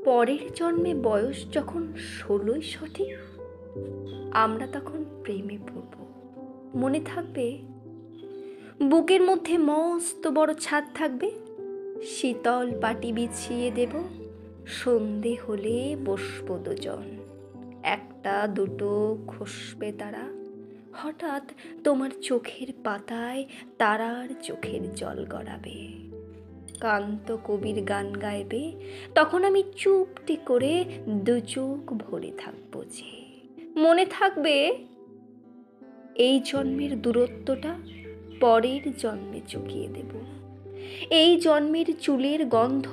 পরের জন্মে বয়স যখন 16ই সঠিক, আমরা তখন প্রেমে পড়ব। মনে থাকবে, বুকের মধ্যে মস্ত বড় ছাদ থাকবে, শীতল পাটি বিছিয়ে দেব, সন্ধে হলে বসব দুজন, একটা দুটো খসবে তারা, হঠাৎ তোমার চোখের পাতায় তারার চোখের জল গড়াবে, কান্ত কবির গান গাইবে, তখন আমি চুপটি করে দু চোখ ভরে থাকবো যে। মনে থাকবে, এই জন্মের দূরত্বটা পরের জন্মে চুকিয়ে দেব, এই জন্মের চুলের গন্ধ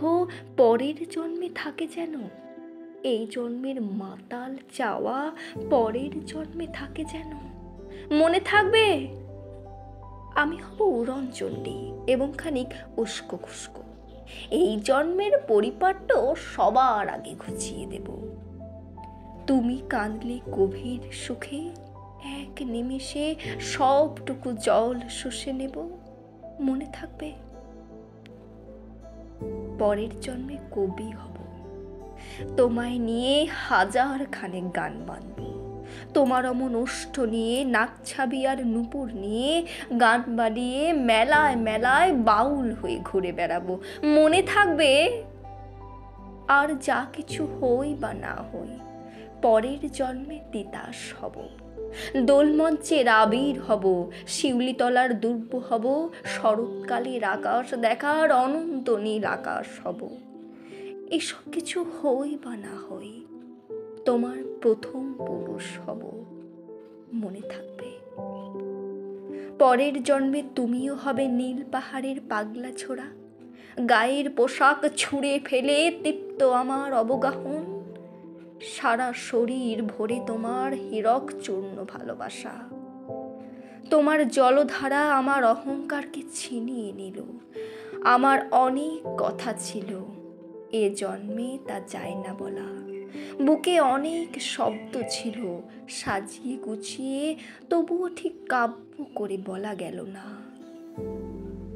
পরের জন্মে থাকে যেন, এই জন্মের মাতাল চাওয়া পরের জন্মে থাকে যেন। মনে থাকবে, আমি হব উড়নচণ্ডী এবং খানিক উস্কো খুস্কো, এই জন্মের পরিপাট্য সবার আগে ঘুচিয়ে দেব। তুমি কাঁদলে গভীর সুখে, এক নিমেষে সবটুকু জল শুষে নেব। মনে থাকবে, পরের জন্মে কবি হব, তোমায় নিয়ে হাজার খানেক গান বাঁধব, তোমার অমন ওষ্ঠ নিয়ে, নাকছাবি আর নূপুর নিয়ে গান বানিয়ে মেলায় মেলায় বাউল হয়ে ঘুরে বেড়াবো। মনে থাকবে, আর যা কিছু হই বা না হই, পরের জন্মে তিতাস হব, দোলমঞ্চের আবির হব, শিউলিতলার দুর্ব হব, শরৎকালের আকাশ দেখার অনন্ত নীল আকাশ হব। এসব কিছু হই বা না হই, তোমার প্রথম পুরুষ হব। মনে থাকবে, পরের জন্মে তুমিও হবে নীল পাহাড়ের পাগলা ছোড়া, গায়ের পোশাক ছুঁড়ে ফেলে তৃপ্ত আমার অবগাহন, সারা শরীর ভরে তোমার হীরক চূর্ণ ভালোবাসা। তোমার জলধারা আমার অহংকারকে ছিনিয়ে নিল, আমার অনেক কথা ছিল, এ জন্মে তা যায় না বলা, বুকে অনেক শব্দ ছিল, সাজিয়ে গুছিয়ে তবুও ঠিক কাব্য করে বলা গেল না।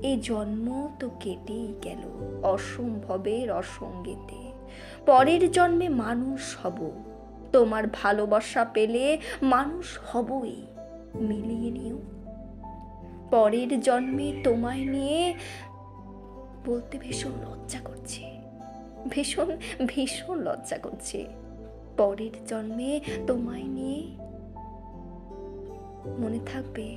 এ জন্ম তো কেটেই গেল অসম্ভবের অসঙ্গেতে, পরের জন্মে মানুষ হব, তোমার ভালোবাসা পেলে মানুষ হবই, মিলিয়ে নিও। পরের জন্মে তোমায় নিয়ে বলতে ভীষণ লজ্জা করছে, ভীষণ ভীষণ লজ্জা করছে, পরের জন্মে তোমায় নিয়ে। মনে থাকবে,